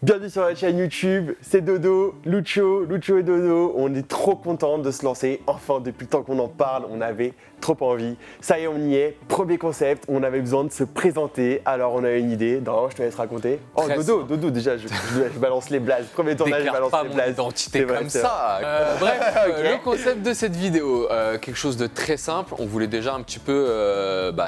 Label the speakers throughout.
Speaker 1: Bienvenue sur la chaîne YouTube, c'est Dodo, Lucho et Dodo. On est trop contents de se lancer. Enfin, depuis le temps qu'on en parle, on avait trop envie. Ça y est, on y est. Premier concept, on avait besoin de se présenter. Alors, on a une idée. Non, je te laisse raconter. Oh, Dodo, déjà, je balance les blazes. Premier tournage, je balance les blazes.
Speaker 2: Identité comme ça. Bref, okay. Le concept de cette vidéo, quelque chose de très simple. On voulait déjà un petit peu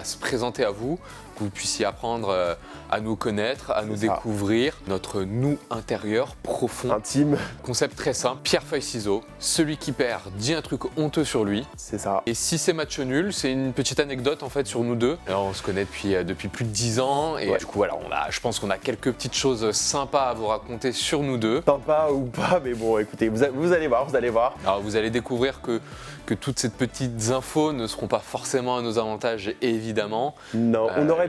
Speaker 2: se présenter à vous, que vous puissiez apprendre à nous connaître, à nous découvrir, notre nous intérieur, profond,
Speaker 1: intime.
Speaker 2: Concept très simple, pierre, feuille, ciseaux. Celui qui perd dit un truc honteux sur lui.
Speaker 1: C'est ça.
Speaker 2: Et si c'est match nul, c'est une petite anecdote en fait sur nous deux. Alors, on se connaît depuis plus de 10 ans et du coup voilà, je pense qu'on a quelques petites choses sympas à vous raconter sur nous deux.
Speaker 1: Sympa ou pas, mais bon écoutez, vous allez voir.
Speaker 2: Alors vous allez découvrir que toutes ces petites infos ne seront pas forcément à nos avantages évidemment.
Speaker 1: Non, on aurait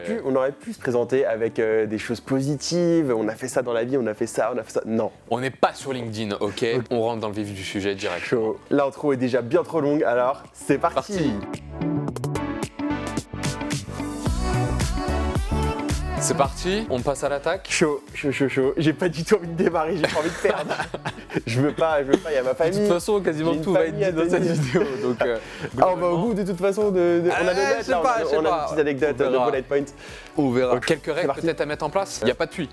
Speaker 1: pu se présenter avec des choses positives, on a fait ça dans la vie, on a fait ça. Non.
Speaker 2: On n'est pas sur LinkedIn, ok. On rentre dans le vif du sujet direct.
Speaker 1: Chaud. L'intro est déjà bien trop longue, alors c'est parti.
Speaker 2: C'est parti, on passe à l'attaque.
Speaker 1: Chaud. J'ai pas du tout envie de démarrer, j'ai pas envie de perdre. Je veux pas, il y a ma famille.
Speaker 2: De toute façon, quasiment tout va être dit dans cette vidéo. Donc,
Speaker 1: on va au bout de toute façon. On a des notes, on a une petite anecdote de bullet point.
Speaker 2: On verra. Quelques règles peut-être à mettre en place. Il n'y a pas de puits.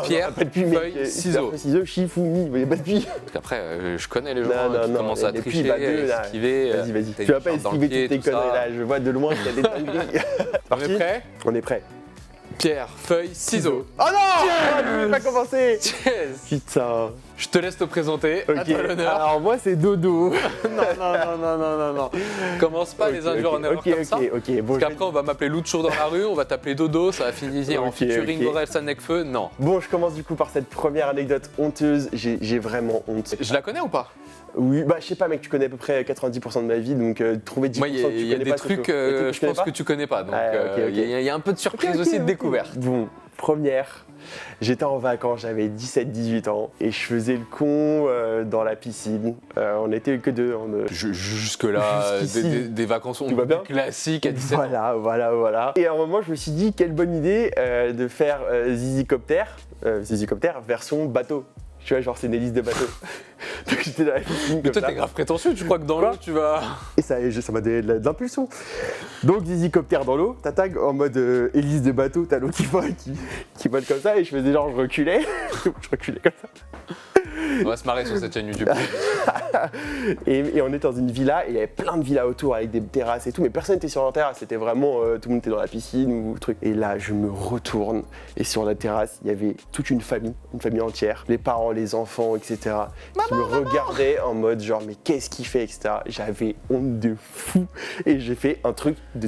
Speaker 2: Pierre, feuille, ciseaux.
Speaker 1: Chifoumi, il n'y a pas de puits.
Speaker 2: Parce qu'après, je connais les gens qui commencent à tricher, esquiver.
Speaker 1: Vas-y. Tu vas pas esquiver toutes tes conneries là, je vois de loin qu'il y a des dingueries.
Speaker 2: On est prêt ?
Speaker 1: On est prêt.
Speaker 2: Pierre, feuille, ciseaux.
Speaker 1: Oh non! Je vais pas commencer!
Speaker 2: Yes.
Speaker 1: Putain!
Speaker 2: Je te laisse te présenter, à toi l'honneur.
Speaker 1: Alors moi c'est Dodo.
Speaker 2: non. Commence pas les injures en erreur comme ça.
Speaker 1: Bon,
Speaker 2: parce qu'après on va m'appeler Lucho dans la rue, on va t'appeler Dodo, ça va finir en featuring Orelsan Nekfeu, non.
Speaker 1: Bon, je commence du coup par cette première anecdote honteuse, j'ai vraiment honte.
Speaker 2: Je la connais ou pas?
Speaker 1: Oui, bah je sais pas mec, tu connais à peu près 90% de ma vie, donc trouver 10%
Speaker 2: moi,
Speaker 1: que tu connais pas.
Speaker 2: Il y a des trucs je pense que tu connais pas, donc il y a un peu de surprise aussi de découverte.
Speaker 1: Bon, première, j'étais en vacances, j'avais 17-18 ans et je faisais le con dans la piscine. On était que deux.
Speaker 2: Jusque-là, des vacances classiques à 17 ans.
Speaker 1: Voilà. Et à un moment, je me suis dit, quelle bonne idée de faire Zizicopter version bateau. Tu vois, genre c'est une hélice de bateau. Donc j'étais dans la piscine.
Speaker 2: Mais toi, t'es grave prétentieux, tu crois que dans l'eau, tu vas.
Speaker 1: Et ça m'a donné de l'impulsion. Donc Zizicopter dans l'eau, t'attaques en mode hélice de bateau, t'as l'eau qui vole comme ça, et je faisais genre, je reculais comme ça.
Speaker 2: On va se marrer sur cette chaîne YouTube.
Speaker 1: et on était dans une villa, et il y avait plein de villas autour avec des terrasses et tout, mais personne n'était sur la terrasse, c'était vraiment, tout le monde était dans la piscine ou truc. Et là, je me retourne, et sur la terrasse, il y avait toute une famille entière, les parents, les enfants, etc. qui me regardaient en mode genre, mais qu'est-ce qu'il fait, etc. J'avais honte de fou, et j'ai fait un truc de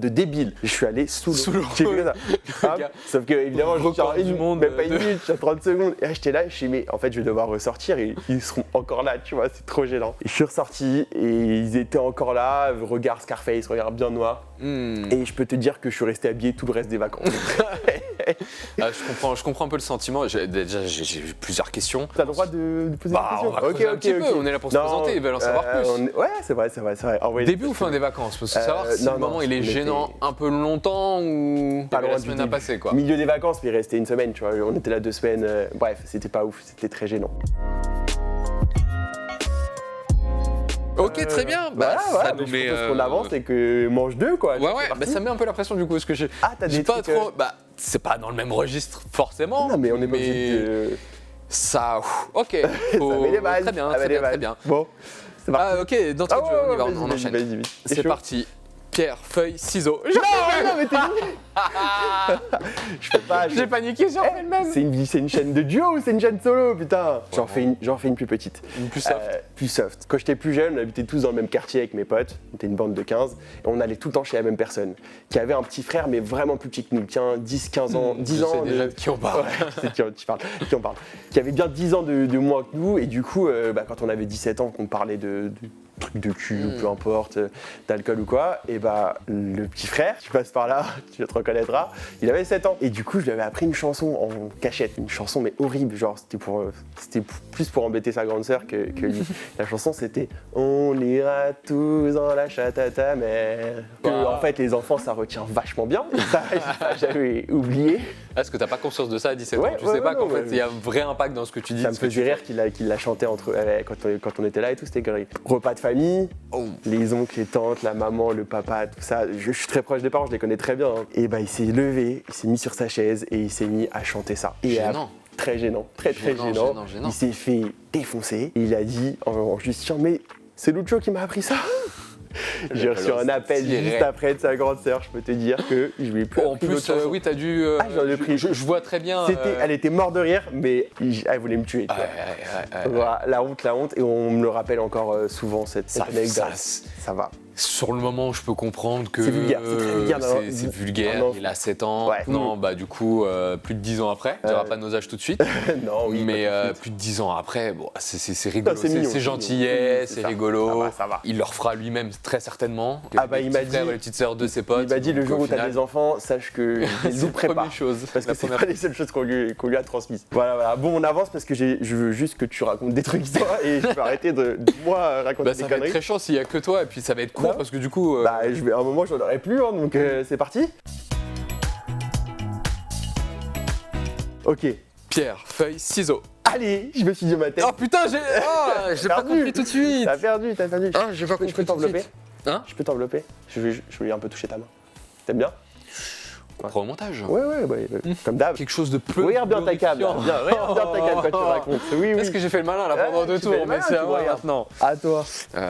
Speaker 1: débile. Je suis allé sous l'eau. J'ai fait ça. Sauf que, évidemment, je suis du monde, même pas une minute, j'ai 30 secondes. Et là, j'étais là, je suis mais en fait, je vais devoir ressortir et ils seront encore là, tu vois, c'est trop gênant. Et je suis ressorti et ils étaient encore là, regard Scarface, regard bien noir. Et je peux te dire que je suis resté habillé tout le reste des vacances.
Speaker 2: Je comprends un peu le sentiment. J'ai eu plusieurs questions.
Speaker 1: T'as le droit de poser des questions.
Speaker 2: On va creuser un petit peu. On est là pour se présenter, ils veulent en savoir plus.
Speaker 1: Ouais, c'est vrai.
Speaker 2: Début ou fin des vacances? Parce que savoir si le moment il est gênant un peu longtemps ou la semaine à passer quoi.
Speaker 1: Milieu des vacances, puis il restait une semaine, tu vois. On était là 2 semaines. Bref, c'était pas ouf, c'était très gênant.
Speaker 2: Ok, très bien.
Speaker 1: Ça nous met. Ce qu'on avance et que mange 2 quoi.
Speaker 2: Ouais. Ça met un peu la pression du coup. Parce que
Speaker 1: t'as des
Speaker 2: pas trop. C'est pas dans le même registre forcément.
Speaker 1: Non, mais on est pas obligé de.
Speaker 2: Ça. Ok.
Speaker 1: Ça met les bases.
Speaker 2: Très bien.
Speaker 1: Bon, c'est parti.
Speaker 2: Ok, d'entrée de jeu, on y va, on enchaîne.
Speaker 1: Vas-y.
Speaker 2: C'est parti. Pierre, feuille, ciseaux.
Speaker 1: Non, mais t'es Je peux pas.
Speaker 2: J'ai paniqué, j'en fais le même.
Speaker 1: C'est une chaîne de duo ou c'est une chaîne solo, putain? J'en fais une plus petite.
Speaker 2: Une plus soft.
Speaker 1: Plus soft. Quand j'étais plus jeune, on habitait tous dans le même quartier avec mes potes. On était une bande de 15. Et on allait tout le temps chez la même personne. Qui avait un petit frère, mais vraiment plus petit que nous. Tiens, 10, 15 ans. 10 ans.
Speaker 2: C'est déjà de qui on parle.
Speaker 1: Ouais, qui on parle. Qui avait bien 10 ans de moins que nous. Et du coup, quand on avait 17 ans, qu'on parlait de trucs de cul ou peu importe, d'alcool ou quoi, et le petit frère, tu passes par là, tu te reconnaîtras, il avait 7 ans. Et du coup, je lui avais appris une chanson en cachette, une chanson mais horrible, genre c'était plus pour embêter sa grande sœur que lui. La chanson c'était « On ira tous dans la chatte à ta mère ». En fait, les enfants, ça retient vachement bien, ça j'avais oublié.
Speaker 2: Est-ce que t'as pas conscience de ça à 17
Speaker 1: Ouais,
Speaker 2: ans? Tu
Speaker 1: ouais,
Speaker 2: sais pas
Speaker 1: ouais,
Speaker 2: qu'en
Speaker 1: non,
Speaker 2: fait, il y a un vrai impact dans ce que tu dis.
Speaker 1: Ça me
Speaker 2: ce que
Speaker 1: faisait
Speaker 2: tu
Speaker 1: rire qu'il l'a chanté quand on était là et tout, c'était connerie. Repas de famille,
Speaker 2: Oh.
Speaker 1: les oncles, les tantes, la maman, le papa, tout ça. Je suis très proche des parents, je les connais très bien. Hein. Et bah il s'est levé, il s'est mis sur sa chaise et il s'est mis à chanter ça. Et
Speaker 2: Gênant.
Speaker 1: Très gênant, très
Speaker 2: Gênant,
Speaker 1: gênant.
Speaker 2: gênant.
Speaker 1: Il s'est fait défoncer et il a dit en justifiant, mais c'est Lucho qui m'a appris ça. J'ai reçu un appel juste après de sa grande sœur, je peux te dire que je lui ai plus
Speaker 2: En
Speaker 1: appris
Speaker 2: plus,
Speaker 1: d'autres chansons.
Speaker 2: oui, t'as dû.
Speaker 1: j'en ai pris.
Speaker 2: Je vois très bien.
Speaker 1: Elle était morte de rire, mais elle voulait me tuer. tu vois. Voilà, la honte, et on me le rappelle encore souvent cette anecdote. Ça va.
Speaker 2: Sur le moment, je peux comprendre que
Speaker 1: C'est vulgaire, c'est très vulgaire.
Speaker 2: C'est vulgaire,
Speaker 1: Non.
Speaker 2: il a 7 ans.
Speaker 1: Ouais.
Speaker 2: Non, bah du coup, plus de 10 ans après, on dira pas nos âges tout de suite.
Speaker 1: Non, oui.
Speaker 2: Mais
Speaker 1: pas tout de suite.
Speaker 2: plus de 10 ans après, bon, c'est rigolo,
Speaker 1: Non, c'est mignon,
Speaker 2: c'est
Speaker 1: c'est
Speaker 2: gentillet,
Speaker 1: mignon.
Speaker 2: c'est
Speaker 1: Ça
Speaker 2: rigolo.
Speaker 1: ça va.
Speaker 2: Il leur fera lui-même très certainement.
Speaker 1: Ah bah,
Speaker 2: les
Speaker 1: il
Speaker 2: petits
Speaker 1: m'a dit-
Speaker 2: frères et les petites sœurs de ses potes.
Speaker 1: Il m'a dit le
Speaker 2: donc,
Speaker 1: jour
Speaker 2: au
Speaker 1: où t'as
Speaker 2: final,
Speaker 1: des enfants, sache que je les
Speaker 2: c'est la
Speaker 1: louperai pas.
Speaker 2: première chose.
Speaker 1: Parce que
Speaker 2: La
Speaker 1: c'est
Speaker 2: première
Speaker 1: pas les seules choses qu'on lui a transmises. Voilà. Bon, on avance parce que je veux juste que tu racontes des trucs toi et je peux arrêter de moi raconter
Speaker 2: Bah,
Speaker 1: des
Speaker 2: ça va être
Speaker 1: conneries.
Speaker 2: très chiant s'il y a que toi et puis ça va être court
Speaker 1: Non.
Speaker 2: parce que du coup.
Speaker 1: Bah, à un moment, j'en aurai plus, hein, donc c'est parti. Ok.
Speaker 2: Pierre, feuille, ciseaux.
Speaker 1: Allez, je me suis dit dans ma tête.
Speaker 2: Oh putain, j'ai pas
Speaker 1: perdu.
Speaker 2: compris tout de suite.
Speaker 1: T'as perdu.
Speaker 2: Ah, j'ai pas
Speaker 1: Je
Speaker 2: compris
Speaker 1: peux
Speaker 2: tout de
Speaker 1: t'envelopper.
Speaker 2: suite. Hein?
Speaker 1: Je peux t'envelopper. Je voulais un peu toucher ta main. T'aimes bien?
Speaker 2: On prend au montage.
Speaker 1: Ouais, comme d'hab.
Speaker 2: Quelque chose de peu.
Speaker 1: Regarde bien ta cam, là.
Speaker 2: glorifiant.
Speaker 1: Regarde bien ta cam quand tu racontes. Oui,
Speaker 2: Est-ce que j'ai fait le malin là pendant
Speaker 1: Ouais,
Speaker 2: deux
Speaker 1: tu fais le
Speaker 2: tours? Mais
Speaker 1: malin,
Speaker 2: c'est
Speaker 1: tu
Speaker 2: à moi
Speaker 1: regardes.
Speaker 2: maintenant.
Speaker 1: À toi.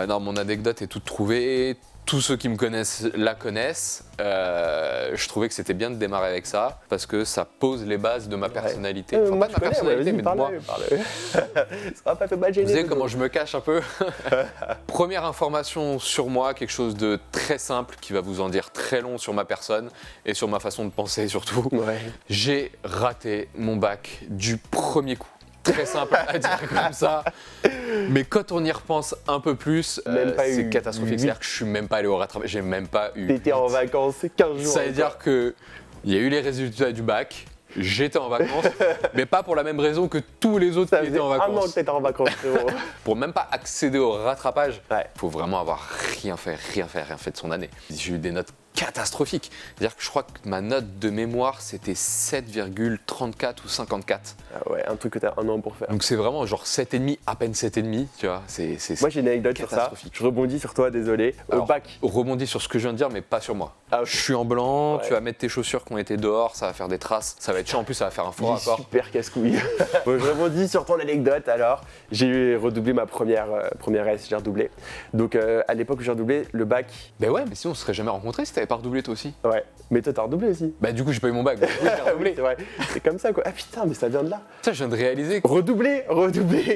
Speaker 2: Non, mon anecdote est toute trouvée. Tous ceux qui me connaissent la connaissent. Je trouvais que c'était bien de démarrer avec ça parce que ça pose les bases de ma personnalité. Enfin,
Speaker 1: Moi,
Speaker 2: pas de ma personnalité, mais de moi.
Speaker 1: parle. Ça va pas fait mal gêner.
Speaker 2: Vous savez comment je me cache un peu? Première information sur moi, quelque chose de très simple qui va vous en dire très long sur ma personne et sur ma façon de penser surtout.
Speaker 1: Ouais.
Speaker 2: J'ai raté mon bac du premier coup. Très simple à dire comme ça. Mais quand on y repense un peu plus,
Speaker 1: Même pas
Speaker 2: c'est
Speaker 1: eu
Speaker 2: catastrophique.
Speaker 1: huit.
Speaker 2: C'est-à-dire que je suis même pas allé au rattrapage. J'ai même pas eu.
Speaker 1: T'étais en
Speaker 2: 8.
Speaker 1: vacances 15 jours.
Speaker 2: Ça veut dire que il y a eu les résultats du bac. J'étais en vacances, mais pas pour la même raison que tous les autres
Speaker 1: Ça
Speaker 2: qui
Speaker 1: faisait
Speaker 2: étaient en
Speaker 1: un an que
Speaker 2: vacances.
Speaker 1: t'étais en vacances, frérot.
Speaker 2: Pour même pas accéder au rattrapage,
Speaker 1: Ouais.
Speaker 2: faut vraiment avoir rien fait de son année. J'ai eu des notes catastrophiques. C'est-à-dire que je crois que ma note de mémoire, c'était 7,34 ou 54.
Speaker 1: Ah ouais, un truc que t'as un an pour faire.
Speaker 2: Donc c'est vraiment genre 7,5, à peine 7,5, tu vois. C'est
Speaker 1: Moi j'ai une anecdote sur ça.
Speaker 2: catastrophique.
Speaker 1: Je rebondis sur toi, désolé. Au
Speaker 2: Alors,
Speaker 1: bac.
Speaker 2: rebondis sur ce que je viens de dire, mais pas sur moi.
Speaker 1: Ah, ok.
Speaker 2: Je suis en blanc,
Speaker 1: Ouais.
Speaker 2: tu vas mettre tes chaussures qui ont été dehors, ça va faire des traces, ça va être chiant, en plus ça va faire un faux
Speaker 1: Il est
Speaker 2: raccord.
Speaker 1: super casse-couille. Bon, je rebondis sur ton anecdote alors. J'ai redoublé ma première S, j'ai redoublé. Donc à l'époque où j'ai redoublé, le bac,
Speaker 2: Ben ouais, mais sinon on se serait jamais rencontrés si t'avais pas redoublé toi aussi.
Speaker 1: ouais. Mais toi t'as redoublé aussi.
Speaker 2: Bah du coup j'ai pas eu mon bac, donc oui, j'ai
Speaker 1: Ah oui,
Speaker 2: redoublé.
Speaker 1: c'est vrai. C'est comme ça quoi. Ah putain, mais ça vient de là.
Speaker 2: Ça je viens de réaliser que
Speaker 1: Redoubler.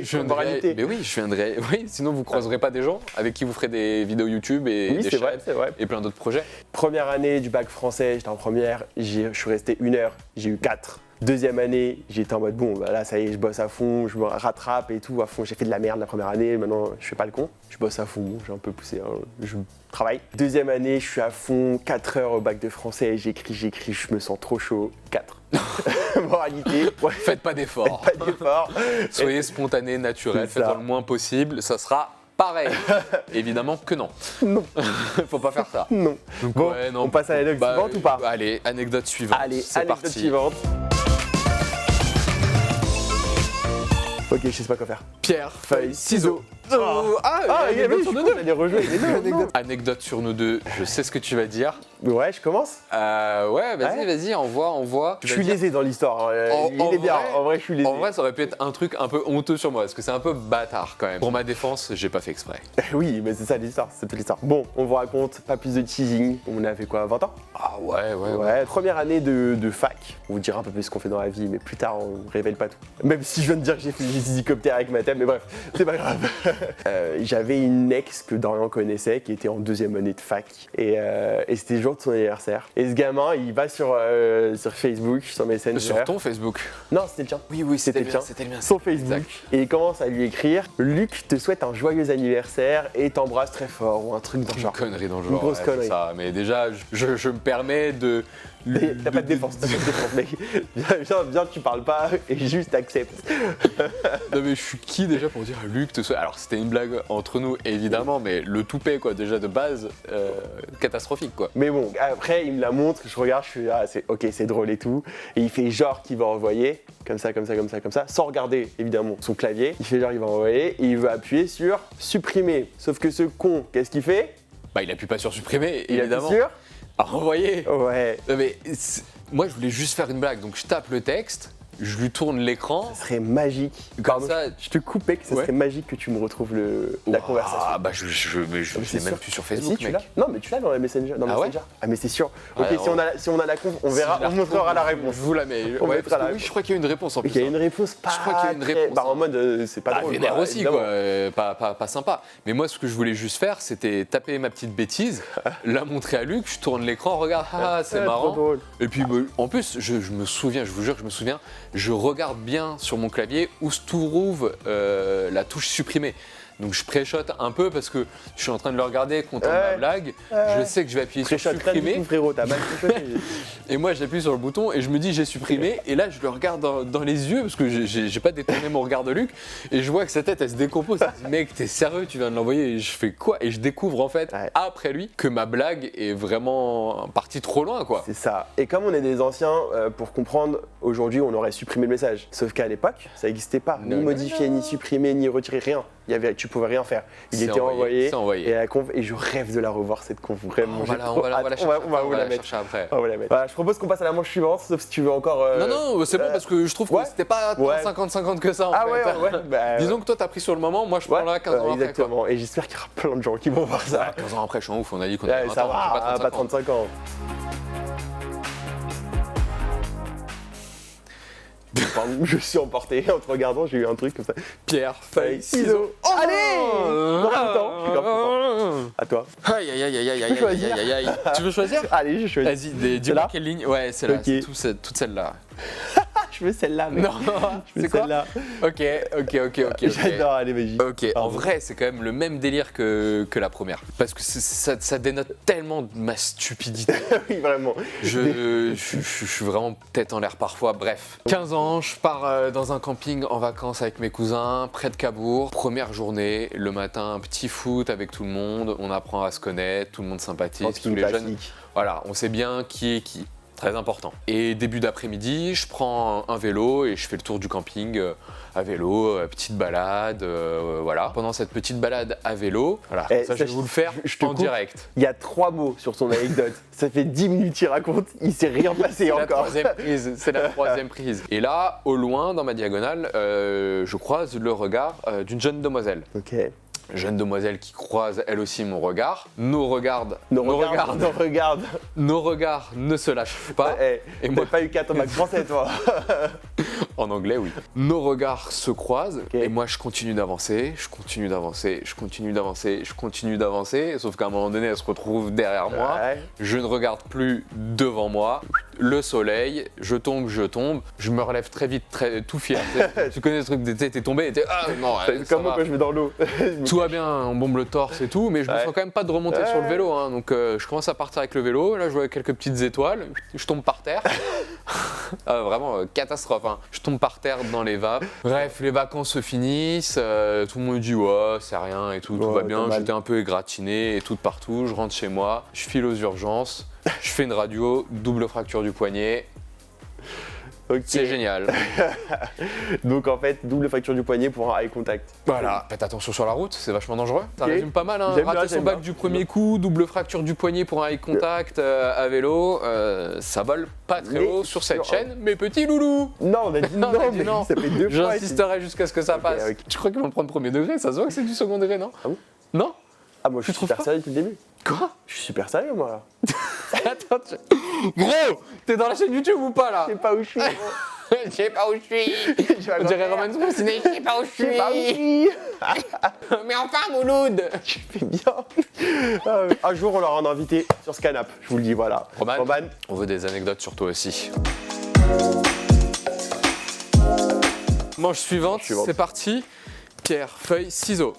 Speaker 2: je viens de
Speaker 1: moralité.
Speaker 2: Mais oui, je viens de oui, sinon vous croiserez pas des gens avec qui vous ferez des vidéos YouTube et
Speaker 1: Oui,
Speaker 2: des
Speaker 1: c'est vrai,
Speaker 2: chaînes
Speaker 1: c'est vrai.
Speaker 2: et plein d'autres projets.
Speaker 1: Première année du bac français, j'étais en première, je suis resté 1 heure, j'ai eu 4. Deuxième année, j'étais en mode bon, bah là ça y est, je bosse à fond, je me rattrape et tout, à fond. J'ai fait de la merde la première année, maintenant je fais pas le con. Je bosse à fond, j'ai un peu poussé, hein, je travaille. Deuxième année, je suis à fond, 4 heures au bac de français, j'écris, je me sens trop chaud, 4. Moralité, ouais,
Speaker 2: Faites pas d'efforts.
Speaker 1: pas d'effort.
Speaker 2: Soyez spontané, naturel,
Speaker 1: C'est ça.
Speaker 2: faites-en le moins possible, ça sera pareil. Évidemment que non.
Speaker 1: Non,
Speaker 2: Faut pas faire ça.
Speaker 1: non.
Speaker 2: Donc,
Speaker 1: Bon,
Speaker 2: ouais, non.
Speaker 1: on passe à l'anecdote
Speaker 2: Bah,
Speaker 1: suivante ou pas?
Speaker 2: Allez, anecdote suivante.
Speaker 1: Allez,
Speaker 2: c'est
Speaker 1: anecdote
Speaker 2: parti.
Speaker 1: suivante. Ok, je sais pas quoi faire.
Speaker 2: Pierre, feuille, ciseaux.
Speaker 1: Oh.
Speaker 2: Ah,
Speaker 1: il y avait
Speaker 2: anecdote sur nous deux.
Speaker 1: allait rejouer. Mais non, non.
Speaker 2: Anecdote sur nous deux, je sais ce que tu vas dire.
Speaker 1: Ouais, je commence.
Speaker 2: Ouais, vas-y,
Speaker 1: Ouais.
Speaker 2: vas-y, envoie.
Speaker 1: Je suis lésé dans l'histoire. hein. Il est bien. En vrai, je suis lésé.
Speaker 2: En vrai, ça aurait pu être un truc un peu honteux sur moi, parce que c'est un peu bâtard quand même. Pour ma défense, j'ai pas fait exprès.
Speaker 1: Oui, mais c'est ça l'histoire. C'est toute l'histoire. Bon, on vous raconte, pas plus de teasing. On avait quoi, 20 ans?
Speaker 2: Ah ouais.
Speaker 1: Ouais, première année de fac. On vous dira un peu plus ce qu'on fait dans la vie, mais plus tard, on révèle pas tout. Même si je viens de dire que j'ai fait des hélicoptères avec ma thème, mais bref, c'est pas grave. J'avais une ex que Dorian connaissait, qui était en deuxième année de fac. Et c'était le jour de son anniversaire. Et ce gamin, il va sur Facebook, sur Messenger.
Speaker 2: Sur ton Facebook.
Speaker 1: Non, c'était le tien.
Speaker 2: Oui,
Speaker 1: c'était le tien.
Speaker 2: C'était le mien.
Speaker 1: Son Facebook.
Speaker 2: Exact.
Speaker 1: Et il commence à lui écrire « Luc te souhaite un joyeux anniversaire et t'embrasse très fort » ou un truc dans le
Speaker 2: Une
Speaker 1: genre.
Speaker 2: connerie dans le
Speaker 1: Une
Speaker 2: genre.
Speaker 1: grosse
Speaker 2: ouais,
Speaker 1: connerie.
Speaker 2: c'est ça. Mais déjà, je me permets de.
Speaker 1: T'as pas de défense, mec. Viens, tu parles pas et juste accepte.
Speaker 2: Non mais je suis qui déjà pour dire Luc te souhaite. Alors c'était une blague entre nous évidemment, mais le toupet quoi, déjà de base, catastrophique quoi.
Speaker 1: Mais bon, après, il me la montre, je regarde, je suis là, ok, c'est drôle et tout. Et il fait genre qu'il va envoyer, comme ça, sans regarder évidemment son clavier. Il fait genre qu'il va envoyer et il veut appuyer sur supprimer. Sauf que ce con, qu'est-ce qu'il fait?
Speaker 2: Bah il appuie pas sur supprimer,
Speaker 1: Il
Speaker 2: évidemment.
Speaker 1: appuie sur
Speaker 2: À renvoyer.
Speaker 1: Ouais.
Speaker 2: Non, mais moi je voulais juste faire une blague, donc je tape le texte, je lui tourne l'écran.
Speaker 1: Ça serait magique.
Speaker 2: Comme
Speaker 1: Pardon,
Speaker 2: ça,
Speaker 1: je te coupais que ça
Speaker 2: Ouais.
Speaker 1: serait magique que tu me retrouves la conversation.
Speaker 2: Ah bah je
Speaker 1: c'est
Speaker 2: l'ai même
Speaker 1: sûr.
Speaker 2: plus sur
Speaker 1: Mais
Speaker 2: Facebook,
Speaker 1: si, tu
Speaker 2: mec.
Speaker 1: l'as. Non, mais tu l'as dans la Messenger.
Speaker 2: Ah ouais
Speaker 1: Ah, mais c'est sûr.
Speaker 2: Ouais,
Speaker 1: Ok, si on a la conf, on verra,
Speaker 2: Si je la
Speaker 1: on montrera
Speaker 2: retrouve,
Speaker 1: la réponse.
Speaker 2: Je vous la mets.
Speaker 1: On
Speaker 2: Ouais,
Speaker 1: mettra
Speaker 2: parce que
Speaker 1: la
Speaker 2: oui, je crois qu'il y a une réponse en plus.
Speaker 1: Il y a
Speaker 2: hein.
Speaker 1: une réponse pas.
Speaker 2: Je crois qu'il y a une
Speaker 1: très-
Speaker 2: réponse,
Speaker 1: Bah, en
Speaker 2: hein.
Speaker 1: mode, c'est pas
Speaker 2: Ah,
Speaker 1: drôle.
Speaker 2: vénère
Speaker 1: quoi,
Speaker 2: aussi,
Speaker 1: évidemment.
Speaker 2: quoi, pas sympa. Mais moi, ce que je voulais juste faire, c'était taper ma petite bêtise, la montrer à Luc, je tourne l'écran, regarde, c'est
Speaker 1: Ouais,
Speaker 2: marrant.
Speaker 1: trop drôle.
Speaker 2: Et puis, en plus, je me souviens, je vous jure que je me souviens, je regarde bien sur mon clavier où se trouve la touche supprimer. Donc je préchote un peu parce que je suis en train de le regarder, content de ma
Speaker 1: Ouais.
Speaker 2: blague. Je sais que je vais appuyer sur
Speaker 1: Préchote pas du
Speaker 2: supprimer.
Speaker 1: tout, frérot, t'as mal préchoté.
Speaker 2: Et moi, j'appuie sur le bouton et je me dis j'ai supprimé. Et là, je le regarde dans les yeux parce que j'ai pas détourné mon regard de Luc. Et je vois que sa tête, elle se décompose. Je dis mec, t'es sérieux, tu viens de l'envoyer? Et je fais quoi? Et je découvre en fait,
Speaker 1: Ouais.
Speaker 2: après lui, que ma blague est vraiment partie trop loin quoi.
Speaker 1: C'est ça. Et comme on est des anciens, pour comprendre, aujourd'hui, on aurait supprimé le message. Sauf qu'à l'époque, ça n'existait pas.
Speaker 2: Non,
Speaker 1: Ni
Speaker 2: non,
Speaker 1: modifier,
Speaker 2: non.
Speaker 1: ni supprimer, ni retirer, rien. Tu pouvais rien faire. Il
Speaker 2: C'est
Speaker 1: était envoyé.
Speaker 2: c'est envoyé.
Speaker 1: Et la conf, et je rêve de la revoir cette conf. Vraiment,
Speaker 2: On va
Speaker 1: j'ai
Speaker 2: la
Speaker 1: trop hâte.
Speaker 2: chercher
Speaker 1: on va
Speaker 2: après,
Speaker 1: vous la mettre.
Speaker 2: chercher après.
Speaker 1: On va la mettre. Voilà, je propose qu'on passe à la manche suivante, sauf si tu veux encore.
Speaker 2: Non, c'est bon parce que je trouve
Speaker 1: ouais.
Speaker 2: que c'était pas tant
Speaker 1: Ouais.
Speaker 2: 50-50 que ça en
Speaker 1: Ah
Speaker 2: fait.
Speaker 1: ouais, ouais. Bah,
Speaker 2: Disons que toi t'as pris sur le moment, moi je prends
Speaker 1: ouais,
Speaker 2: là 15 ans après.
Speaker 1: exactement. Et j'espère qu'il y aura plein de gens qui vont voir ça.
Speaker 2: 15 ans après, je suis en ouf, on a dit qu'on
Speaker 1: Ouais,
Speaker 2: avait 20
Speaker 1: ça
Speaker 2: ans, j'ai
Speaker 1: va, pas 35 ans. Pardon, je suis emporté en te regardant, j'ai eu un truc comme ça.
Speaker 2: Pierre, feuille,
Speaker 1: ciseaux.
Speaker 2: Oh
Speaker 1: Allez
Speaker 2: non.
Speaker 1: Dans le temps, je suis grave content. À toi.
Speaker 2: Aïe aïe aïe aïe aïe aïe
Speaker 1: peux
Speaker 2: aïe
Speaker 1: choisir.
Speaker 2: aïe aïe aïe. Tu veux choisir?
Speaker 1: Allez, je choisis.
Speaker 2: Vas-y, dis-moi
Speaker 1: Celle-là
Speaker 2: quelle ligne. Ouais, c'est là,
Speaker 1: Ok.
Speaker 2: c'est toute celle-là.
Speaker 1: Je veux celle-là, mec.
Speaker 2: Non,
Speaker 1: Je veux
Speaker 2: c'est quoi?
Speaker 1: celle-là.
Speaker 2: Ok.
Speaker 1: J'adore, allez, vas-y.
Speaker 2: Ok, en vrai, c'est quand même le même délire que la première. Parce que ça dénote tellement de ma stupidité.
Speaker 1: Oui, vraiment.
Speaker 2: Je suis vraiment tête en l'air parfois. Bref, 15 ans, je pars dans un camping en vacances avec mes cousins, près de Cabourg. Première journée, le matin, petit foot avec tout le monde. On apprend à se connaître, tout le monde sympathique, tous
Speaker 1: Camping
Speaker 2: les jeunes.
Speaker 1: classique.
Speaker 2: Voilà, on sait bien qui est qui. Très important. Et début d'après-midi, je prends un vélo et je fais le tour du camping à vélo, petite balade, voilà. Pendant cette petite balade à vélo, voilà,
Speaker 1: Eh,
Speaker 2: ça je vais vous le faire
Speaker 1: je te
Speaker 2: en
Speaker 1: coupe.
Speaker 2: direct.
Speaker 1: Il y a 3 mots sur son anecdote. Ça fait 10 minutes qu'il raconte, il s'est rien passé
Speaker 2: C'est la
Speaker 1: encore.
Speaker 2: troisième prise, c'est la troisième prise. Et là, au loin, dans ma diagonale, je croise le regard d'une jeune demoiselle.
Speaker 1: Ok.
Speaker 2: Jeune demoiselle qui croise elle aussi mon regard. Nos regards ne se lâchent pas.
Speaker 1: Eh,
Speaker 2: Et
Speaker 1: t'as
Speaker 2: moi-
Speaker 1: pas eu 4 en bac français, toi.
Speaker 2: En anglais, oui. Nos regards se croisent
Speaker 1: Ok.
Speaker 2: et moi je continue d'avancer, sauf qu'à un moment donné elle se retrouve derrière moi,
Speaker 1: Ouais.
Speaker 2: je ne regarde plus devant moi, le soleil, je tombe, je me relève très vite, tout fier. Tu connais ce truc, t'es tombé et t'es ah non,
Speaker 1: C'est
Speaker 2: ça
Speaker 1: comme moi
Speaker 2: va.
Speaker 1: quand je vais dans l'eau.
Speaker 2: Tout va bien, on bombe le torse et tout, mais je me
Speaker 1: Ouais.
Speaker 2: sens quand même pas de remonter
Speaker 1: Ouais.
Speaker 2: sur le vélo. Hein. Donc je commence à partir avec le vélo, là je vois quelques petites étoiles, je tombe par terre. Ah, vraiment catastrophe, hein. Je tombe par terre dans les vapes. Bref, les vacances se finissent, tout le monde dit ouais, c'est rien et tout, tout
Speaker 1: Ouais,
Speaker 2: va bien.
Speaker 1: t'as mal.
Speaker 2: J'étais un peu égratigné et tout de partout. Je rentre chez moi, je file aux urgences, je fais une radio, double fracture du poignet.
Speaker 1: Ok.
Speaker 2: C'est génial.
Speaker 1: Donc en fait, double fracture du poignet pour un eye contact.
Speaker 2: Voilà, faites attention sur la route, c'est vachement dangereux. Ça
Speaker 1: Ok.
Speaker 2: résume pas mal, hein.
Speaker 1: J'aime bien,
Speaker 2: Rater son
Speaker 1: j'aime
Speaker 2: bac
Speaker 1: bien.
Speaker 2: du premier coup, double fracture du poignet pour un eye contact à vélo, ça vole pas très
Speaker 1: Mais
Speaker 2: haut sur cette
Speaker 1: sur-
Speaker 2: chaîne, mes petits loulous.
Speaker 1: Non, on a dit non,
Speaker 2: On a dit
Speaker 1: mais
Speaker 2: non.
Speaker 1: ça fait 2 fois.
Speaker 2: J'insisterai jusqu'à ce que ça
Speaker 1: Ok,
Speaker 2: passe.
Speaker 1: ok.
Speaker 2: Tu crois qu'ils vont le prendre premier degré? Ça se voit que c'est du second degré, non?
Speaker 1: Ah bon?
Speaker 2: Non?
Speaker 1: Ah, moi je suis
Speaker 2: trouves
Speaker 1: super
Speaker 2: pas
Speaker 1: sérieux depuis le début.
Speaker 2: Quoi?
Speaker 1: Je suis super sérieux, moi là.
Speaker 2: Attends, gros, t'es dans la chaîne YouTube ou pas là?
Speaker 1: Je sais pas où je suis. gros.
Speaker 2: Je sais pas où je suis.
Speaker 1: Je vais
Speaker 2: On dirait
Speaker 1: encore
Speaker 2: Roman Sprossinet, je sais pas où je
Speaker 1: Je sais pas où je
Speaker 2: suis.
Speaker 1: suis.
Speaker 2: Mais enfin, Mouloud.
Speaker 1: Tu fais bien. Un jour, on l'aura en invité sur ce canapé. Je vous le dis, voilà.
Speaker 2: Roman.
Speaker 1: Roman.
Speaker 2: On veut des anecdotes sur toi aussi. Manche suivante,
Speaker 1: Suivante.
Speaker 2: c'est parti. Pierre, feuille, ciseaux.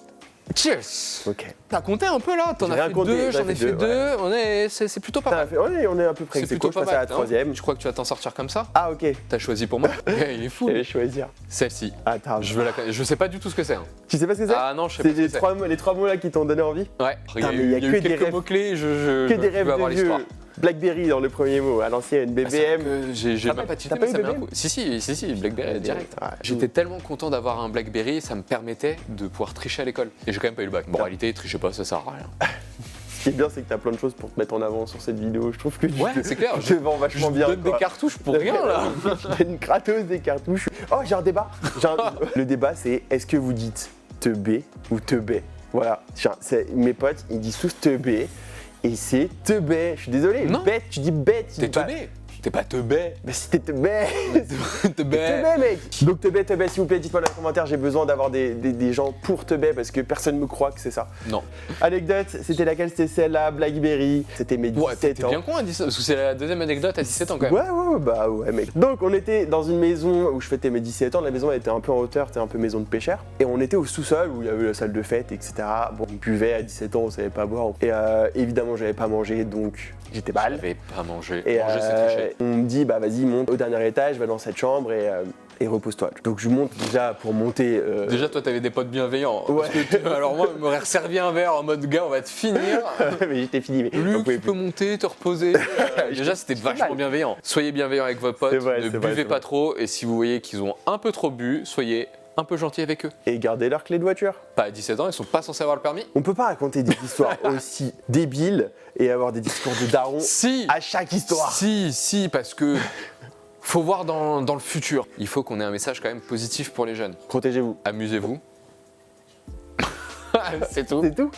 Speaker 2: Cheers.
Speaker 1: Ok.
Speaker 2: T'as compté un peu là? T'en
Speaker 1: J'ai
Speaker 2: as
Speaker 1: rien
Speaker 2: fait
Speaker 1: compté,
Speaker 2: deux,
Speaker 1: j'en
Speaker 2: j'en ai fait deux. C'est plutôt pas mal.
Speaker 1: On est à peu près
Speaker 2: C'est
Speaker 1: ex aequo,
Speaker 2: plutôt
Speaker 1: je
Speaker 2: pas
Speaker 1: passe à la
Speaker 2: mal.
Speaker 1: troisième.
Speaker 2: Je crois que tu vas t'en sortir comme ça.
Speaker 1: Ah ok,
Speaker 2: T'as choisi pour moi. Il est fou.
Speaker 1: je
Speaker 2: lui.
Speaker 1: vais choisir.
Speaker 2: Celle-ci.
Speaker 1: Attends,
Speaker 2: Je veux la connaître. Je sais pas du tout ce que c'est. Hein.
Speaker 1: tu sais pas ce que c'est?
Speaker 2: Ah non, je sais pas
Speaker 1: C'est
Speaker 2: ce que c'est.
Speaker 1: les trois mots là qui t'ont donné envie?
Speaker 2: Ouais.
Speaker 1: Putain, mais il y a
Speaker 2: eu
Speaker 1: que des
Speaker 2: quelques
Speaker 1: rêves.
Speaker 2: mots-clés.
Speaker 1: Que des rêves
Speaker 2: veux avoir
Speaker 1: de vieux.
Speaker 2: l'histoire.
Speaker 1: Blackberry dans le premier mot, à l'ancienne, BBM.
Speaker 2: J'ai
Speaker 1: Ah,
Speaker 2: même pas
Speaker 1: t'as
Speaker 2: tilté,
Speaker 1: pas
Speaker 2: mais
Speaker 1: eu
Speaker 2: ça m'a un
Speaker 1: BBM?
Speaker 2: coup. Si, Blackberry direct.
Speaker 1: Ouais.
Speaker 2: J'étais tellement content d'avoir un Blackberry, ça me permettait de pouvoir tricher à l'école. Et j'ai quand même pas eu le bac. Bon, en réalité, tricher pas, ça sert à rien.
Speaker 1: Ce qui est bien, c'est que t'as plein de choses pour te mettre en avant sur cette vidéo. Je trouve que
Speaker 2: Ouais, c'est clair.
Speaker 1: je te vends vachement bien.
Speaker 2: donne des
Speaker 1: quoi.
Speaker 2: cartouches pour rien là.
Speaker 1: J'ai une gratos des cartouches. Oh, j'ai un débat. Le débat, c'est est-ce que vous dites teubé ou teubé? Voilà. Mes potes, ils disent tous teubé. Et c'est teubé. Je suis désolé.
Speaker 2: Non.
Speaker 1: Bête, tu dis bête.
Speaker 2: T'es teubé. T'es pas teubé.
Speaker 1: Mais c'était teubé.
Speaker 2: Teubé.
Speaker 1: Teubé, mec. Donc teubé, s'il vous plaît, dites-moi dans les commentaires. J'ai besoin d'avoir des gens pour teubé parce que personne me croit que c'est ça.
Speaker 2: Non.
Speaker 1: Anecdote, c'était laquelle? C'était celle-là, Blackberry. C'était mes 17
Speaker 2: Ouais, t'es
Speaker 1: ans.
Speaker 2: bien con à 17 parce que c'est la deuxième anecdote à 17 ans quand même.
Speaker 1: Ouais, bah ouais, mec. Donc, on était dans une maison où je fêtais mes 17 ans. La maison elle était un peu en hauteur, c'était un peu maison de pêcheur. Et on était au sous-sol où il y avait la salle de fête, etc. Bon, on buvait à 17 ans, on savait pas boire. Et évidemment, j'avais pas mangé, donc j'étais mal.
Speaker 2: J'avais pas mangé.
Speaker 1: Et
Speaker 2: Manger, c'est tricher.
Speaker 1: on me dit, bah vas-y, monte au dernier étage, va dans cette chambre et repose-toi. Donc, je monte déjà pour monter.
Speaker 2: Déjà, toi, t'avais des potes bienveillants.
Speaker 1: Ouais.
Speaker 2: Alors moi, il m'aurait resservi un verre en mode gars, on va te finir.
Speaker 1: mais j'étais fini. Mais on
Speaker 2: Luc,
Speaker 1: pouvait
Speaker 2: tu peux
Speaker 1: plus.
Speaker 2: monter, te reposer. Déjà, c'était vachement
Speaker 1: mal.
Speaker 2: bienveillant. Soyez bienveillants avec vos potes,
Speaker 1: C'est vrai,
Speaker 2: ne
Speaker 1: c'est vrai,
Speaker 2: buvez
Speaker 1: c'est
Speaker 2: pas
Speaker 1: vrai.
Speaker 2: trop. Et si vous voyez qu'ils ont un peu trop bu, soyez un peu gentils avec eux.
Speaker 1: Et garder leur clé de voiture.
Speaker 2: Pas à 17 ans, ils sont pas censés avoir le permis.
Speaker 1: On peut pas raconter des histoires aussi débiles et avoir des discours de daron
Speaker 2: Si,
Speaker 1: à chaque histoire.
Speaker 2: si, parce que faut voir dans le futur. Il faut qu'on ait un message quand même positif pour les jeunes.
Speaker 1: Protégez-vous.
Speaker 2: Amusez-vous. C'est tout.
Speaker 1: C'est tout.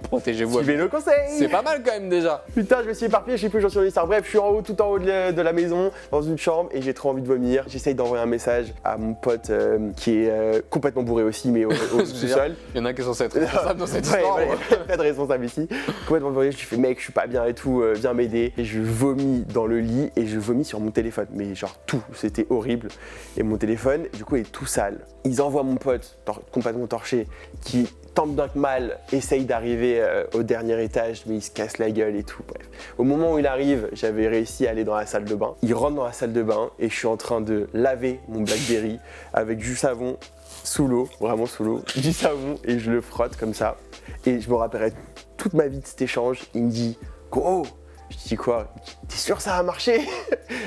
Speaker 2: Protégez-vous.
Speaker 1: Suivez nos conseils.
Speaker 2: C'est pas mal quand même déjà.
Speaker 1: Putain, je me suis éparpillé, je sais plus où j'en suis en histoire. Bref, je suis en haut, tout en haut de la maison, dans une chambre, et j'ai trop envie de vomir. J'essaye d'envoyer un message à mon pote qui est complètement bourré aussi, mais au sous-sol.
Speaker 2: Il y en a qui sont censés être responsables dans cette
Speaker 1: Ouais,
Speaker 2: histoire.
Speaker 1: ouais, pas de responsable ici. Complètement bourré, je lui fais mec, je suis pas bien et tout, viens m'aider. Et je vomis dans le lit et je vomis sur mon téléphone. Mais genre tout, c'était horrible. Et mon téléphone, du coup, est tout sale. Ils envoient mon pote, complètement torché, qui tant bien que mal essaye d'arriver au dernier étage, mais il se casse la gueule et tout. Bref. Au moment où il arrive, j'avais réussi à aller dans la salle de bain. Il rentre dans la salle de bain et je suis en train de laver mon Blackberry avec du savon sous l'eau, vraiment sous l'eau, du savon et je le frotte comme ça. Et je me rappellerai toute ma vie de cet échange. Il me dit « Gros !» Je dis « Quoi ?» « T'es sûr ça a marché ?»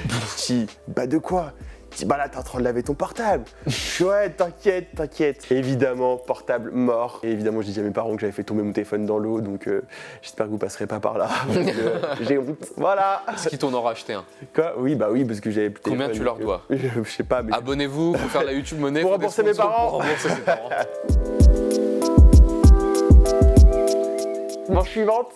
Speaker 1: Je dis « Bah de quoi ?» Il dit, bah là, t'es en train de laver ton portable. Je suis, ouais, t'inquiète. Évidemment, portable mort. Et évidemment, j'ai dit à mes parents que j'avais fait tomber mon téléphone dans l'eau, donc j'espère que vous passerez pas par là. Parce que, j'ai honte. Voilà.
Speaker 2: Est-ce qu'ils t'en ont racheté un?
Speaker 1: Quoi? Oui, bah oui, parce que j'avais plus de
Speaker 2: Combien
Speaker 1: téléphone,
Speaker 2: tu leur
Speaker 1: donc,
Speaker 2: dois?
Speaker 1: Je sais pas, mais.
Speaker 2: Abonnez-vous pour faire la YouTube monnaie.
Speaker 1: Pour
Speaker 2: faut des
Speaker 1: rembourser mes
Speaker 2: sponsors
Speaker 1: parents.
Speaker 2: Pour rembourser ses parents.
Speaker 1: Manche suivante.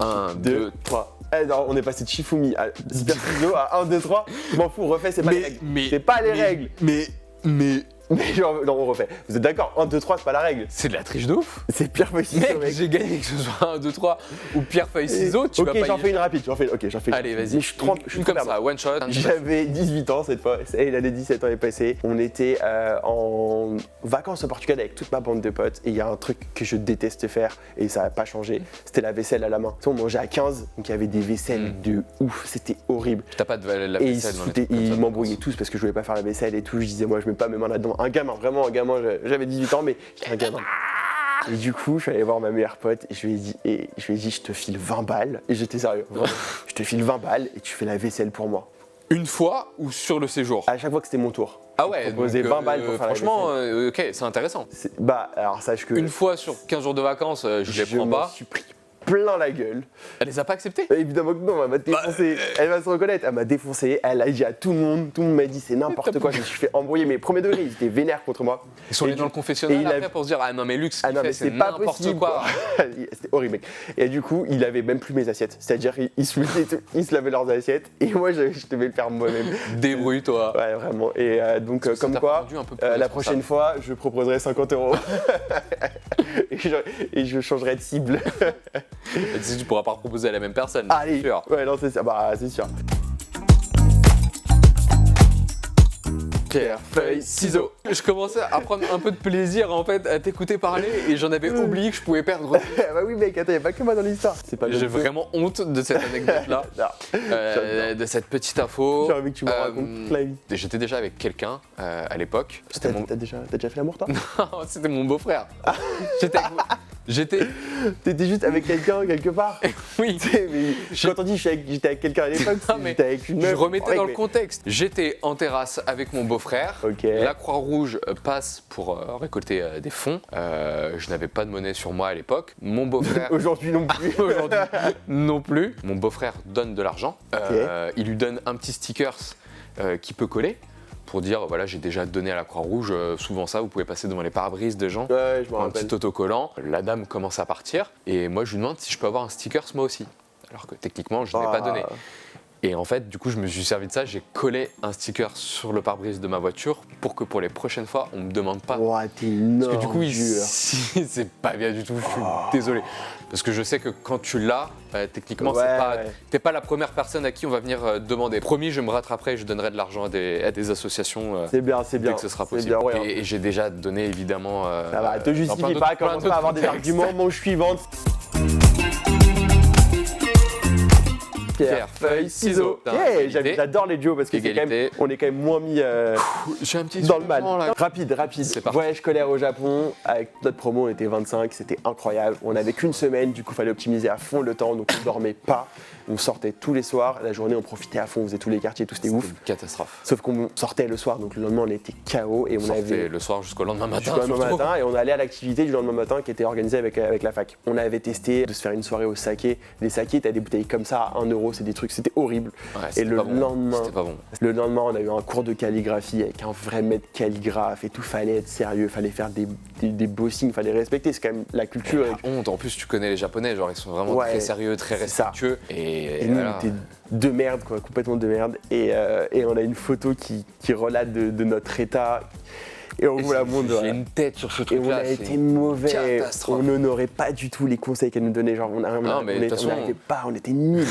Speaker 2: 1,
Speaker 1: 2,
Speaker 2: 2,
Speaker 1: 3. Eh non, on est passé de Shifumi à Super Ciseaux à 1, 2, 3. Je m'en fous, refais, c'est pas les règles. C'est pas les règles. Mais genre, non, on refait. Vous êtes d'accord? 1, 2, 3, c'est pas la règle.
Speaker 2: c'est de la triche de ouf.
Speaker 1: C'est pierre feuille ciseaux,
Speaker 2: Mec, j'ai gagné que ce soit 1, 2, 3 ou pierre, feuille, ciseaux, tu vas pas
Speaker 1: Ok, j'en
Speaker 2: y
Speaker 1: fais une rapide. Ok, j'en fais une.
Speaker 2: Allez, vas-y.
Speaker 1: Mais je suis trop
Speaker 2: Une comme ça, one shot.
Speaker 1: J'avais 18 ans cette fois, et l'année 17 ans est passée. On était en vacances au Portugal avec toute ma bande de potes, et il y a un truc que je déteste faire, et ça n'a pas changé, c'était la vaisselle à la main. Tu sais, on mangeait à 15, donc il y avait des vaisselles de ouf, c'était horrible.
Speaker 2: T'as pas de la
Speaker 1: Et
Speaker 2: vaisselle dans les trucs comme
Speaker 1: ils
Speaker 2: ça,
Speaker 1: m'embrouillaient tous parce que je voulais pas faire la vaisselle et tout. Je disais, moi, je mets pas mes mains là-dedans. Un gamin, vraiment un gamin, j'avais 18 ans, mais j'étais un gamin. Et du coup, je suis allé voir ma meilleure pote et je lui ai dit, je te file 20 balles. Et j'étais sérieux, vraiment. Je te file 20 balles et tu fais la vaisselle pour moi.
Speaker 2: Une fois ou sur le séjour?
Speaker 1: À chaque fois que c'était mon tour.
Speaker 2: Ah ouais,
Speaker 1: proposait
Speaker 2: donc,
Speaker 1: 20 balles pour faire la
Speaker 2: franchement, ok, c'est intéressant.
Speaker 1: Bah, alors sache que
Speaker 2: Une fois sur 15 jours de vacances, je les prends
Speaker 1: m'en
Speaker 2: pas.
Speaker 1: suis pris plein la gueule.
Speaker 2: Elle les a pas acceptés?
Speaker 1: Évidemment que non, elle m'a défoncé. Elle va se reconnaître, elle m'a défoncé. Elle a dit à tout le monde m'a dit c'est n'importe quoi. Je me suis fait embrouiller, mais premier degré, ils étaient vénères contre moi.
Speaker 2: Ils sont allés dans le confessionnal
Speaker 1: il
Speaker 2: après
Speaker 1: a-
Speaker 2: pour se dire ah non mais Luc, ce
Speaker 1: Ah
Speaker 2: qu'il
Speaker 1: non,
Speaker 2: fait
Speaker 1: mais
Speaker 2: c'est
Speaker 1: c'est pas
Speaker 2: n'importe
Speaker 1: possible
Speaker 2: quoi.
Speaker 1: C'était horrible, mec. Et du coup, il avait même plus mes assiettes. C'est-à-dire, ils se lavaient leurs assiettes et moi, je devais le faire moi-même.
Speaker 2: Débrouille-toi.
Speaker 1: Ouais, vraiment. Et donc,
Speaker 2: Parce que ça
Speaker 1: comme
Speaker 2: t'a
Speaker 1: quoi,
Speaker 2: rendu un peu plus
Speaker 1: la
Speaker 2: responsable.
Speaker 1: prochaine fois, je proposerai 50 € et je changerai de cible.
Speaker 2: Si tu pourras pas proposer à la même personne.
Speaker 1: Allez,
Speaker 2: sûr.
Speaker 1: ouais, non, c'est ça. Bah, c'est sûr. Pierre, feuille, ciseaux.
Speaker 2: Je commençais à prendre un peu de plaisir en fait à t'écouter parler et j'en avais oublié que je pouvais perdre.
Speaker 1: Bah oui mec, attends, y'a pas que moi dans l'histoire. C'est pas
Speaker 2: J'ai vraiment honte de cette anecdote-là, de cette petite info.
Speaker 1: J'ai envie que tu me racontes la vie.
Speaker 2: J'étais déjà avec quelqu'un à l'époque.
Speaker 1: T'as déjà fait l'amour toi?
Speaker 2: Non, c'était mon beau-frère. J'étais
Speaker 1: T'étais juste avec quelqu'un quelque part?
Speaker 2: Oui.
Speaker 1: Mais quand on dit j'étais avec quelqu'un à l'époque, j'étais avec une meuf.
Speaker 2: Je remettais dans le contexte. J'étais en terrasse avec mon beau-frère.
Speaker 1: Ok.
Speaker 2: La Croix-Rouge passe pour récolter des fonds. Je n'avais pas de monnaie sur moi à l'époque. Mon beau-frère.
Speaker 1: Aujourd'hui non plus.
Speaker 2: Aujourd'hui non plus. Mon beau-frère donne de l'argent. Il lui donne un petit stickers qui peut coller. Pour dire, voilà, j'ai déjà donné à la Croix-Rouge, souvent ça, vous pouvez passer devant les pare-brises des gens,
Speaker 1: Ouais, je me
Speaker 2: un
Speaker 1: rappelle.
Speaker 2: petit autocollant. La dame commence à partir et moi je lui demande si je peux avoir un stickers moi aussi. Alors que techniquement, je ne l'ai pas donné. Et en fait, du coup, je me suis servi de ça, j'ai collé un sticker sur le pare-brise de ma voiture pour que pour les prochaines fois, on ne me demande pas.
Speaker 1: Ouah, t'es une
Speaker 2: Parce que du coup,
Speaker 1: ordure.
Speaker 2: c'est pas bien du tout, je suis désolé. Parce que je sais que quand tu l'as, techniquement,
Speaker 1: Ouais,
Speaker 2: t'es pas la première personne à qui on va venir demander. Promis, je me rattraperai et je donnerai de l'argent à des associations
Speaker 1: C'est bien,
Speaker 2: dès que ce sera possible.
Speaker 1: Bien, ouais,
Speaker 2: Et j'ai déjà donné évidemment.
Speaker 1: Ça va, te
Speaker 2: dans
Speaker 1: justifie
Speaker 2: plein
Speaker 1: pas,
Speaker 2: d'autres-
Speaker 1: commence
Speaker 2: plein
Speaker 1: pas à avoir des
Speaker 2: d'autres
Speaker 1: arguments. Manche suivante. Pierre, feuille, ciseaux.
Speaker 2: Putain,
Speaker 1: J'adore les duos parce que
Speaker 2: Égalité.
Speaker 1: on est quand même moins mis
Speaker 2: J'ai un petit
Speaker 1: dans le mal.
Speaker 2: soulagement, là.
Speaker 1: Rapide.
Speaker 2: C'est parti.
Speaker 1: Voyage scolaire au Japon. Avec notre promo, on était 25, c'était incroyable. On n'avait qu'une semaine, du coup, il fallait optimiser à fond le temps, donc on dormait pas. On sortait tous les soirs, la journée, on profitait à fond, on faisait tous les quartiers, tout c'était ouf.
Speaker 2: Une catastrophe.
Speaker 1: Sauf qu'on sortait le soir, donc le lendemain, on était KO et on
Speaker 2: Sortait
Speaker 1: avait.
Speaker 2: le soir jusqu'au lendemain matin.
Speaker 1: Jusqu'au lendemain
Speaker 2: surtout.
Speaker 1: matin, et on allait à l'activité du lendemain matin qui était organisée avec la fac. On avait testé de se faire une soirée au saké. Les sakés, t'as des bouteilles comme ça à 1 €, c'est des trucs, c'était horrible.
Speaker 2: Ouais,
Speaker 1: Et
Speaker 2: c'était
Speaker 1: le
Speaker 2: pas bon.
Speaker 1: lendemain,
Speaker 2: C'était pas bon.
Speaker 1: on a eu un cours de calligraphie avec un vrai maître calligraphe et tout, fallait être sérieux, fallait faire des beaux signes, fallait respecter, c'est quand même la culture.
Speaker 2: La honte, en plus tu connais les japonais, genre ils sont vraiment
Speaker 1: Ouais,
Speaker 2: très sérieux, très
Speaker 1: c'est ça.
Speaker 2: respectueux.
Speaker 1: Et nous,
Speaker 2: voilà.
Speaker 1: on était de merde, quoi, complètement de merde. Et on a une photo qui relate de notre état. Et on vous la montre.
Speaker 2: J'ai une tête sur ce
Speaker 1: Et
Speaker 2: truc-là.
Speaker 1: on a
Speaker 2: c'est
Speaker 1: été
Speaker 2: une
Speaker 1: mauvais,
Speaker 2: catastrophe.
Speaker 1: on n'honorait pas du tout les conseils qu'elle nous donnait, genre
Speaker 2: mais de toute façon-
Speaker 1: n'arrivait pas, on était nuls.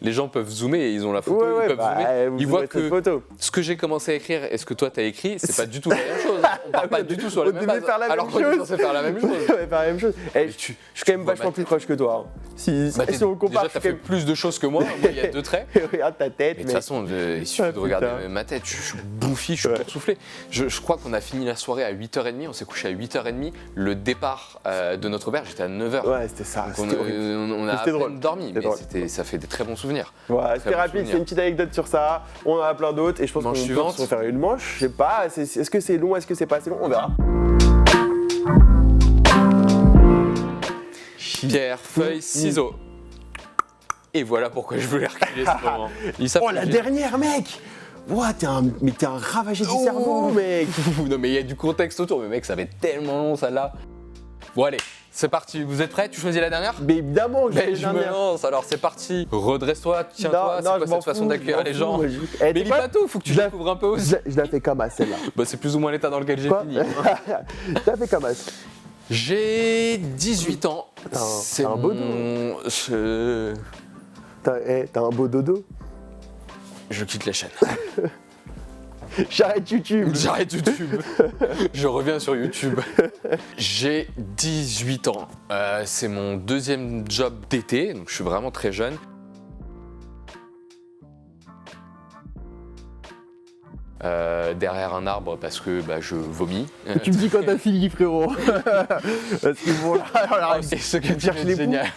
Speaker 2: Les gens peuvent zoomer et ils ont la photo, ils peuvent zoomer.
Speaker 1: vous
Speaker 2: Ils voient
Speaker 1: aurez cette
Speaker 2: que
Speaker 1: photo.
Speaker 2: ce que j'ai commencé à écrire et ce que toi t'as écrit, c'est pas du tout la même chose. On part pas du tout sur
Speaker 1: On
Speaker 2: les mêmes
Speaker 1: devait
Speaker 2: bases.
Speaker 1: faire la
Speaker 2: alors
Speaker 1: même
Speaker 2: qu'on est
Speaker 1: chose.
Speaker 2: censé faire la même chose.
Speaker 1: On devait faire la même chose. Eh, je suis quand même
Speaker 2: vois
Speaker 1: vachement
Speaker 2: ma
Speaker 1: plus
Speaker 2: tête.
Speaker 1: proche que toi. Hein. Si
Speaker 2: Bah,
Speaker 1: on compare,
Speaker 2: déjà, t'as
Speaker 1: je suis
Speaker 2: fait plus de choses que moi. Moi, il y a 2 traits.
Speaker 1: quand même- Regarde ta tête,
Speaker 2: Mais de toute
Speaker 1: mais.
Speaker 2: façon, il suffit de
Speaker 1: putain.
Speaker 2: regarder ma tête, je suis bouffi, je suis
Speaker 1: Ouais.
Speaker 2: boursouflé. Je crois qu'on a fini la soirée à 8h30, on s'est couché à 8h30. Le départ de notre auberge était à 9h.
Speaker 1: Ouais, c'était ça.
Speaker 2: Donc on,
Speaker 1: C'était horrible.
Speaker 2: on a à
Speaker 1: C'était
Speaker 2: peine
Speaker 1: drôle.
Speaker 2: dormi,
Speaker 1: C'était
Speaker 2: mais
Speaker 1: drôle.
Speaker 2: ça fait des très bons souvenirs.
Speaker 1: Voilà, c'était
Speaker 2: bon
Speaker 1: rapide,
Speaker 2: souvenir.
Speaker 1: c'est une petite anecdote sur ça. On en a plein d'autres et je pense qu'on
Speaker 2: Manche
Speaker 1: peut
Speaker 2: suivante.
Speaker 1: se faire une manche. Je sais pas, est-ce que c'est long, est-ce que c'est pas assez long? On verra.
Speaker 2: Pierre, feuille, ciseaux. Et voilà pourquoi je voulais reculer ce moment. Ils savent
Speaker 1: Oh,
Speaker 2: que
Speaker 1: la
Speaker 2: j'ai-
Speaker 1: dernière, mec! Ouah, t'es un ravagé du
Speaker 2: Oh.
Speaker 1: cerveau, mec!
Speaker 2: Non mais il y a du contexte autour, mais mec ça va être tellement long celle-là. Bon allez, c'est parti, vous êtes prêts? Tu choisis la dernière?
Speaker 1: Mais évidemment que
Speaker 2: Mais
Speaker 1: j'ai
Speaker 2: je
Speaker 1: la
Speaker 2: me
Speaker 1: dernière.
Speaker 2: lance, alors c'est parti. Redresse-toi, tiens-toi, c'est quoi
Speaker 1: je m'en
Speaker 2: cette façon
Speaker 1: fous,
Speaker 2: d'accueillir
Speaker 1: je m'en
Speaker 2: les
Speaker 1: fous,
Speaker 2: gens?
Speaker 1: moi, Eh,
Speaker 2: Mais
Speaker 1: t'es
Speaker 2: lis
Speaker 1: quoi
Speaker 2: pas tout, faut que tu
Speaker 1: Je la-
Speaker 2: découvres un peu aussi.
Speaker 1: Je la fais comme à celle-là.
Speaker 2: Bah c'est plus ou moins l'état dans lequel j'ai
Speaker 1: Quoi?
Speaker 2: fini.
Speaker 1: Je la fais comme à.
Speaker 2: J'ai 18 ans.
Speaker 1: T'as un beau T'as un beau dodo?
Speaker 2: Je quitte la chaîne.
Speaker 1: J'arrête YouTube!
Speaker 2: J'arrête YouTube. Je reviens sur YouTube. J'ai 18 ans. C'est mon deuxième job d'été, donc je suis vraiment très jeune. Derrière un arbre parce que je vomis.
Speaker 1: Tu me dis quand t'as fini, frérot! Parce que bon, là,
Speaker 2: Ah, c'est ce que tu
Speaker 1: cherches
Speaker 2: fais
Speaker 1: les
Speaker 2: de génial.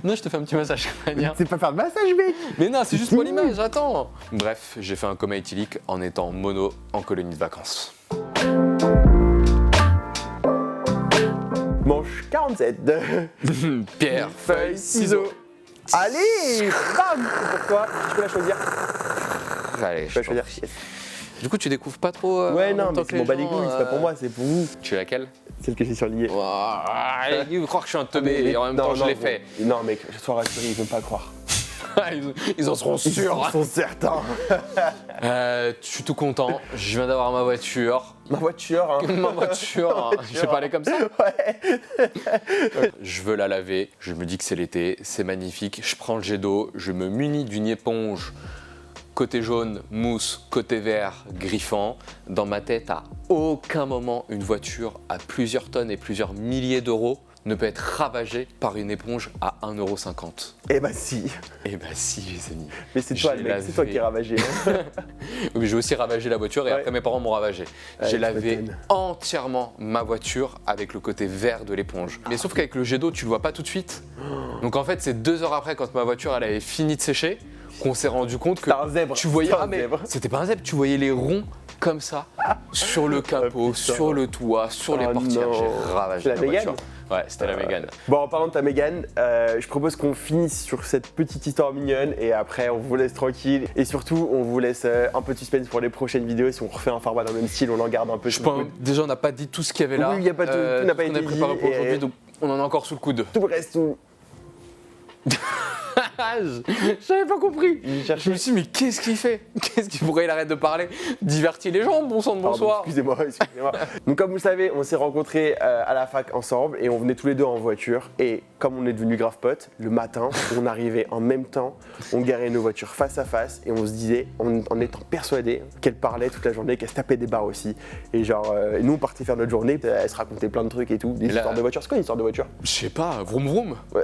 Speaker 2: Non, je te fais un petit massage crânien.
Speaker 1: c'est pas faire de massage, mec!
Speaker 2: Mais non, c'est juste pour l'image, attends. Bref, j'ai fait un coma éthylique en étant mono en colonie de vacances.
Speaker 1: Manche 47.
Speaker 2: Pierre, feuille, ciseaux.
Speaker 1: Allez! Bam! C'est pour toi, tu peux la choisir.
Speaker 2: Allez,
Speaker 1: Tu peux la choisir.
Speaker 2: Du coup, tu découvres pas trop.
Speaker 1: Ouais,
Speaker 2: en
Speaker 1: non,
Speaker 2: même temps
Speaker 1: mais
Speaker 2: que
Speaker 1: c'est
Speaker 2: les
Speaker 1: mon bas les
Speaker 2: gens,
Speaker 1: couilles, c'est pas pour moi, c'est pour vous.
Speaker 2: Tu es laquelle?
Speaker 1: Celle que j'ai surlignée.
Speaker 2: Ils croient que je suis un teubé et en même temps je l'ai fait.
Speaker 1: Non, mec, sois rassuré, ils vont pas croire.
Speaker 2: Ils en seront sûrs.
Speaker 1: Ils sont certains.
Speaker 2: Je suis tout content. Je viens d'avoir ma voiture.
Speaker 1: Ma voiture, hein.
Speaker 2: Ma voiture. J'ai parlé comme ça.
Speaker 1: Ouais.
Speaker 2: Je veux la laver. Je me dis que c'est l'été. C'est magnifique. Je prends le jet d'eau. Je me munis d'une éponge côté jaune, mousse, côté vert, griffant. Dans ma tête, à aucun moment, une voiture à plusieurs tonnes et plusieurs milliers d'euros ne peut être ravagée par une éponge à 1,50 €.
Speaker 1: Eh bah si.
Speaker 2: Eh bah si, les amis.
Speaker 1: Mais c'est toi,
Speaker 2: J'ai
Speaker 1: le mec, c'est toi qui es ravagé.
Speaker 2: Oui, j'ai aussi ravagé la voiture et
Speaker 1: Ouais.
Speaker 2: après mes parents m'ont ravagé.
Speaker 1: Ouais,
Speaker 2: J'ai
Speaker 1: tu
Speaker 2: lavé
Speaker 1: m'étonnes.
Speaker 2: entièrement ma voiture avec le côté vert de l'éponge. Mais sauf qu'avec le jet d'eau, tu le vois pas tout de suite. Donc en fait, c'est 2 heures après, quand ma voiture elle avait fini de sécher, qu'on s'est rendu compte que
Speaker 1: C'était un zèbre.
Speaker 2: tu voyais,
Speaker 1: C'était un
Speaker 2: ah mais
Speaker 1: zèbre.
Speaker 2: c'était pas un zèbre, tu voyais les ronds comme ça sur le capot,
Speaker 1: putain.
Speaker 2: sur le toit, sur les
Speaker 1: Oh
Speaker 2: portières.
Speaker 1: non.
Speaker 2: J'ai ravagé
Speaker 1: C'est la
Speaker 2: la
Speaker 1: Mégane
Speaker 2: voiture. Ouais, c'était la Mégane.
Speaker 1: Bon, en parlant de ta Mégane, je propose qu'on finisse sur cette petite histoire mignonne et après on vous laisse tranquille. Et surtout, on vous laisse un peu de suspense pour les prochaines vidéos. Si on refait un format dans le même style, on en garde un peu.
Speaker 2: Je
Speaker 1: sous le
Speaker 2: pense,
Speaker 1: coude.
Speaker 2: déjà, on n'a pas dit tout ce qu'il y avait là.
Speaker 1: Oui, il y a pas tout- tout n'a pas
Speaker 2: ce qu'on
Speaker 1: été
Speaker 2: a préparé
Speaker 1: dit
Speaker 2: pour
Speaker 1: et-
Speaker 2: aujourd'hui, donc on en a encore sous le coude.
Speaker 1: Tout le reste, tout.
Speaker 2: J'avais pas compris.
Speaker 1: J'ai
Speaker 2: Je
Speaker 1: cherché.
Speaker 2: me suis dit, mais qu'est-ce qu'il fait? Pourquoi il arrête de parler? Divertit les gens, bon sang de
Speaker 1: Pardon,
Speaker 2: bonsoir.
Speaker 1: excusez-moi. Donc comme vous le savez, on s'est rencontrés à la fac ensemble et on venait tous les deux en voiture. Et comme on est devenus grave potes, le matin, on arrivait en même temps, on garait nos voitures face à face et on se disait, en étant persuadés qu'elle parlait toute la journée, qu'elle se tapait des barres aussi. Et genre, nous on partait faire notre journée, elle se racontait plein de trucs et tout, des
Speaker 2: Et là-
Speaker 1: histoires de voiture. C'est quoi une histoire de voiture?
Speaker 2: Je sais pas, vroom vroom.
Speaker 1: Ouais.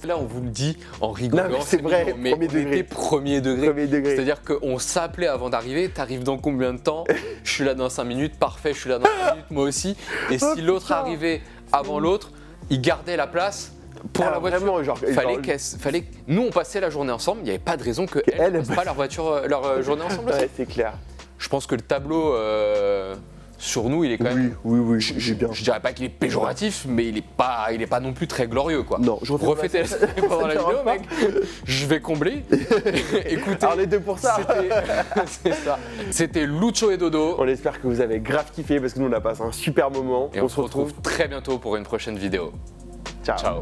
Speaker 2: Là, on vous le dit en rigolant.
Speaker 1: Non, mais c'est vrai,
Speaker 2: mignon, mais
Speaker 1: premier
Speaker 2: on
Speaker 1: degré.
Speaker 2: était premier degré.
Speaker 1: Premier degré.
Speaker 2: C'est-à-dire qu'on s'appelait avant d'arriver, t'arrives dans combien de temps? Je suis là dans 5 minutes, parfait, je suis là dans 5 minutes, moi aussi. Et
Speaker 1: Oh,
Speaker 2: si l'autre
Speaker 1: putain.
Speaker 2: arrivait avant l'autre, il gardait la place pour
Speaker 1: Ah,
Speaker 2: la voiture.
Speaker 1: vraiment, genre-
Speaker 2: Fallait... Nous, on passait la journée ensemble, il n'y avait pas de raison qu'elles
Speaker 1: elle,
Speaker 2: ne passent pas leur voiture, leur journée ensemble aussi.
Speaker 1: Ouais, c'est clair.
Speaker 2: Je pense que le tableau sur nous, il est quand même...
Speaker 1: Oui, j'ai bien.
Speaker 2: Je dirais pas qu'il est péjoratif, mais il est pas non plus très glorieux, quoi.
Speaker 1: Non, je refais
Speaker 2: Refaites
Speaker 1: ça.
Speaker 2: pendant la
Speaker 1: Ça
Speaker 2: vidéo,
Speaker 1: dérange pas.
Speaker 2: mec. Je vais combler. Écoutez,
Speaker 1: Alors les deux pour ça.
Speaker 2: c'est ça. C'était Lucho et Dodo.
Speaker 1: On espère que vous avez grave kiffé parce que nous on a passé un super moment.
Speaker 2: Et on se retrouve très bientôt pour une prochaine vidéo.
Speaker 1: Ciao.
Speaker 2: Ciao.